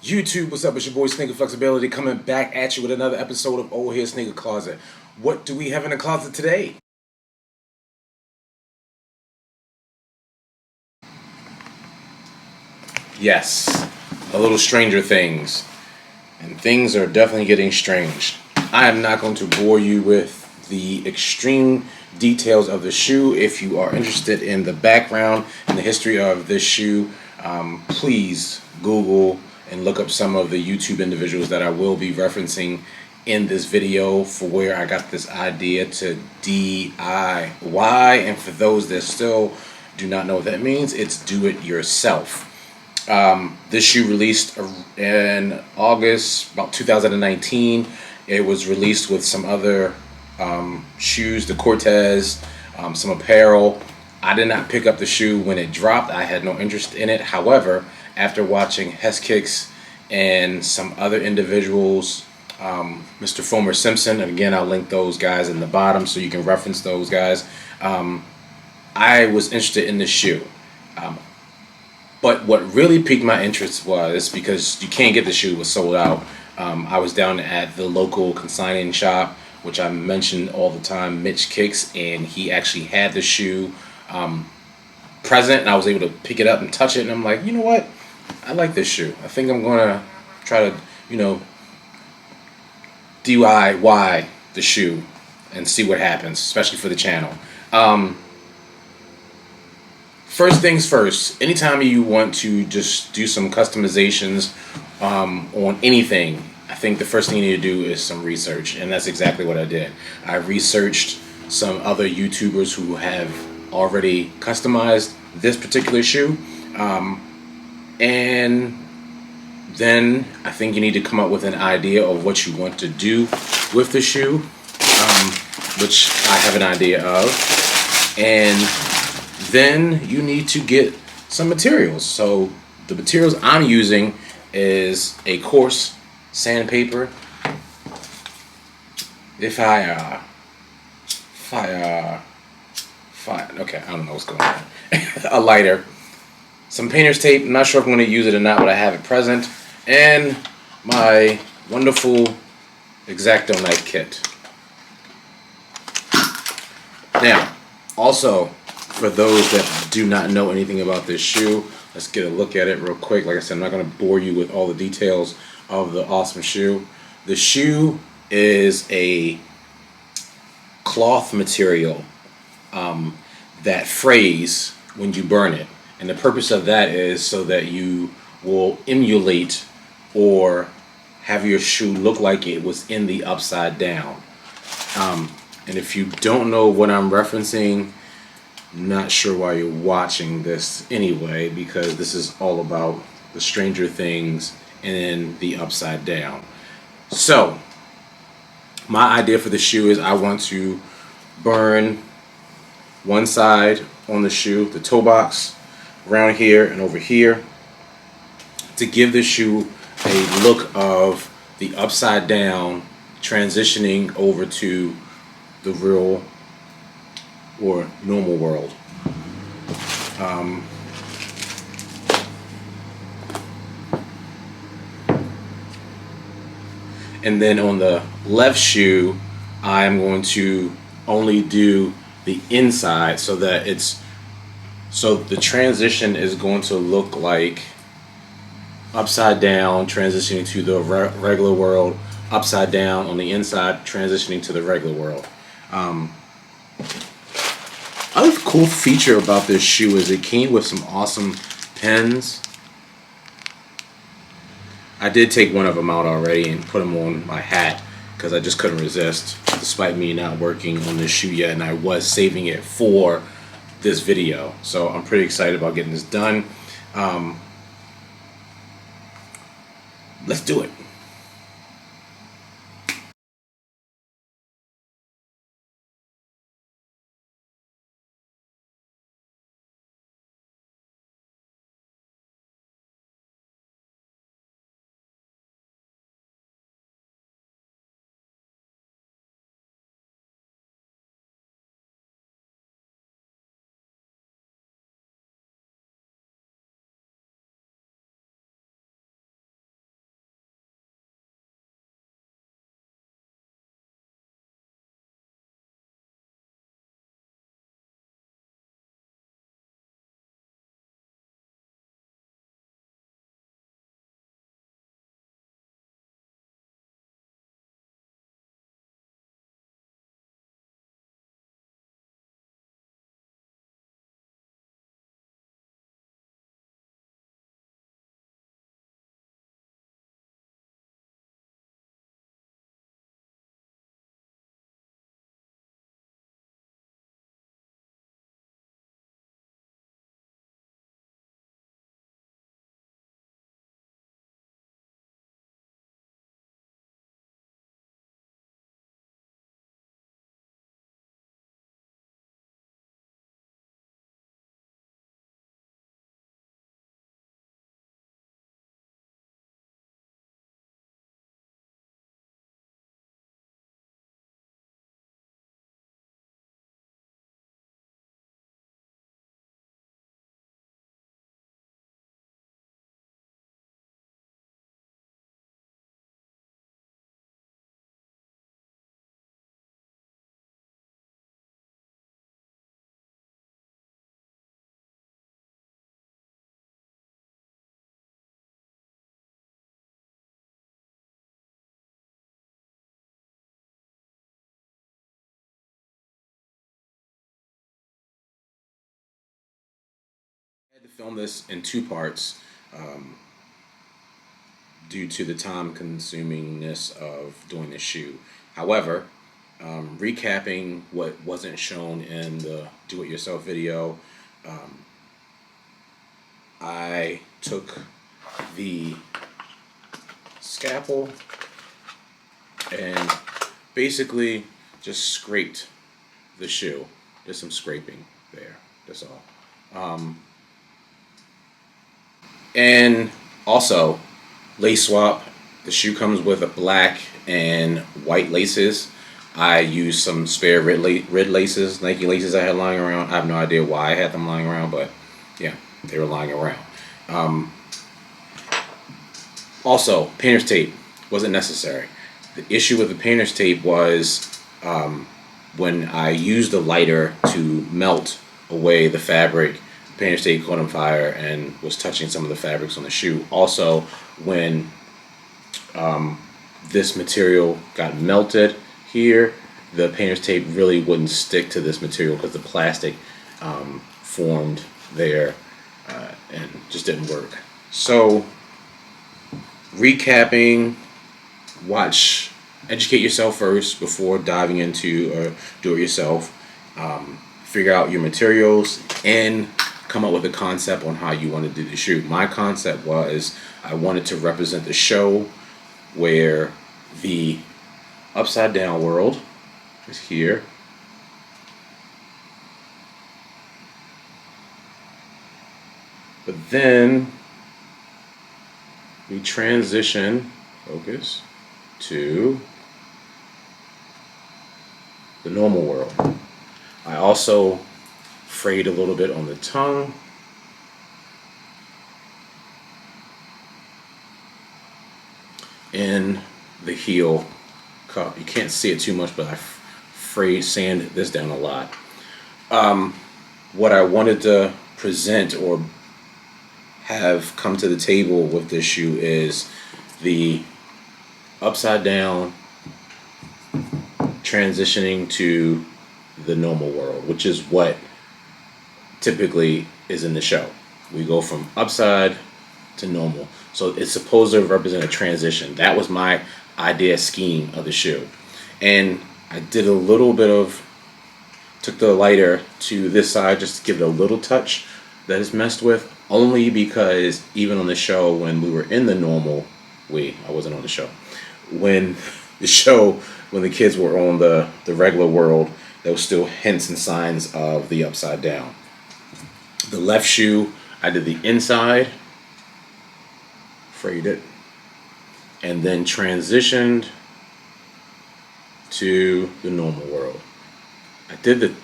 YouTube, what's up? It's your boy Sneaker Flexibility coming back at you with another episode of Ole-Head Sneaker Closet. What do we have in the closet today? Yes, a little Stranger Things. And things are definitely getting strange. I am not going to bore you with the extreme details of the shoe. If you are interested in the background and the history of this shoe, please Google and look up some of the YouTube individuals that I will be referencing in this video for where I got this idea to DIY. And for those that still do not know what that means, it's do it yourself. This shoe released in August, about 2019. It was released with some other shoes, the Cortez, some apparel. I did not pick up the shoe when it dropped. I had no interest in it. However, after watching Hess Kicks and some other individuals, Mr. Fomer Simpson, and again, I'll link those guys in the bottom so you can reference those guys. I was interested in this shoe. But what really piqued my interest was because you can't get the shoe, it was sold out. I was down at the local consigning shop, which I mention all the time, Mitch Kicks, and he actually had the shoe present, and I was able to pick it up and touch it, and I'm like, you know what? I like this shoe. I think I'm going to try to, DIY the shoe and see what happens, especially for the channel. First things first, anytime you want to just do some customizations on anything, I think the first thing you need to do is some research, and that's exactly what I did. I researched some other YouTubers who have already customized this particular shoe, and then I think you need to come up with an idea of what you want to do with the shoe, which I have an idea of, and then you need to get some materials. So the materials I'm using is a coarse sandpaper. Okay, I don't know what's going on. A lighter, some painter's tape. I'm not sure if I'm going to use it or not, but I have it present, and my wonderful X-Acto knife kit. Now, also, for those that do not know anything about this shoe, let's get a look at it real quick. Like I said, I'm not going to bore you with all the details of the awesome shoe. The shoe is a cloth material that frays when you burn it. And the purpose of that is so that you will emulate or have your shoe look like it was in the upside down. And if you don't know what I'm referencing, not sure why you're watching this anyway, because this is all about the Stranger Things and the upside down. So my idea for the shoe is I want to burn one side on the shoe, the toe box, around here and over here, to give the shoe a look of the upside down transitioning over to the real or normal world. And then on the left shoe, I'm going to only do the inside so that the transition is going to look like upside down transitioning to the regular world, upside down on the inside transitioning to the regular world. Other cool feature about this shoe is it came with some awesome pins. I did take one of them out already and put them on my hat because I just couldn't resist, despite me not working on this shoe yet, and I was saving it for this video. So I'm pretty excited about getting this done. Let's do it. film this in two parts due to the time consumingness of doing the shoe. However, recapping what wasn't shown in the do-it-yourself video, I took the scalpel and basically just scraped the shoe. There's some scraping there, that's all. And also, lace swap. The shoe comes with a black and white laces. I used some spare red laces, Nike laces I had lying around. I have no idea why I had them lying around, but yeah, they were lying around. Also, painter's tape wasn't necessary. The issue with the painter's tape was when I used the lighter to melt away the fabric, painter's tape caught on fire and was touching some of the fabrics on the shoe. Also, when this material got melted here, the painter's tape really wouldn't stick to this material because the plastic formed there and just didn't work. So, recapping, educate yourself first before diving into do-it-yourself. Figure out your materials and come up with a concept on how you want to do the shoe. My concept was I wanted to represent the show where the upside down world is here. But then we transition, focus, to the normal world. I also frayed a little bit on the tongue. In the heel cup. You can't see it too much, but I sanded this down a lot. What I wanted to present or have come to the table with this shoe is the upside down transitioning to the normal world, which is what typically is in the show. We go from upside to normal. So it's supposed to represent a transition. That was my idea scheme of the shoe. And I did a little bit of, took the lighter to this side just to give it a little touch that is messed with, only because even on the show when we were in the normal, I wasn't on the show. When the kids were on the regular world, there was still hints and signs of the upside down. The left shoe, I did the inside, frayed it, and then transitioned to the normal world. I did the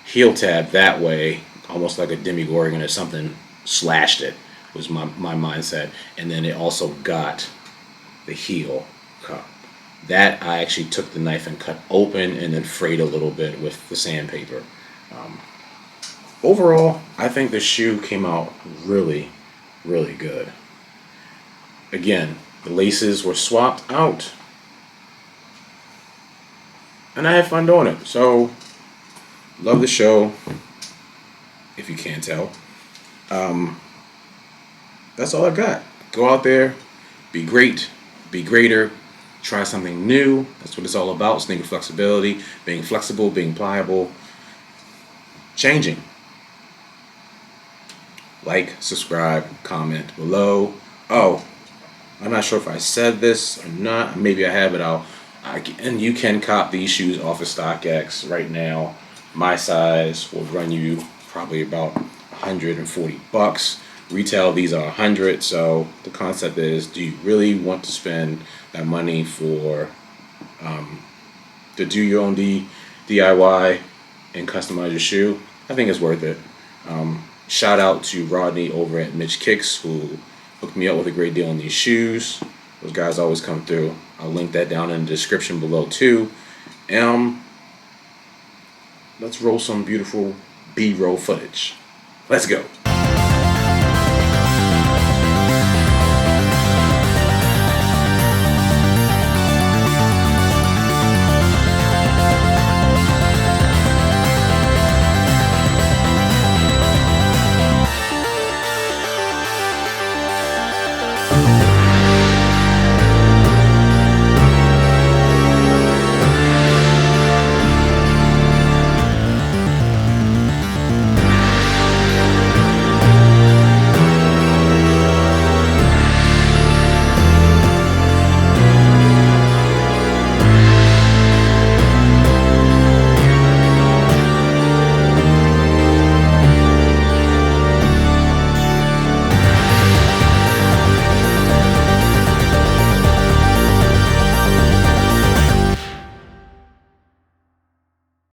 heel tab that way, almost like a demigorgon or something, slashed it, was my mindset. And then it also got the heel cup. That I actually took the knife and cut open and then frayed a little bit with the sandpaper. Overall, I think the shoe came out really, really good. Again, the laces were swapped out. And I had fun doing it. So, love the show, if you can't tell. That's all I got. Go out there, be great, be greater, try something new. That's what it's all about. Sneaker flexibility, being flexible, being pliable, changing. Like, subscribe, comment below. Oh, I'm not sure if I said this or not. Maybe I have it. And you can cop these shoes off of StockX right now. My size will run you probably about $140. Retail, these are $100. So the concept is, do you really want to spend that money for to do your own DIY and customize your shoe? I think it's worth it. Shout out to Rodney over at Mitch Kicks, who hooked me up with a great deal on these shoes. Those guys always come through. I'll link that down in the description below too. Let's roll some beautiful B-roll footage. Let's go.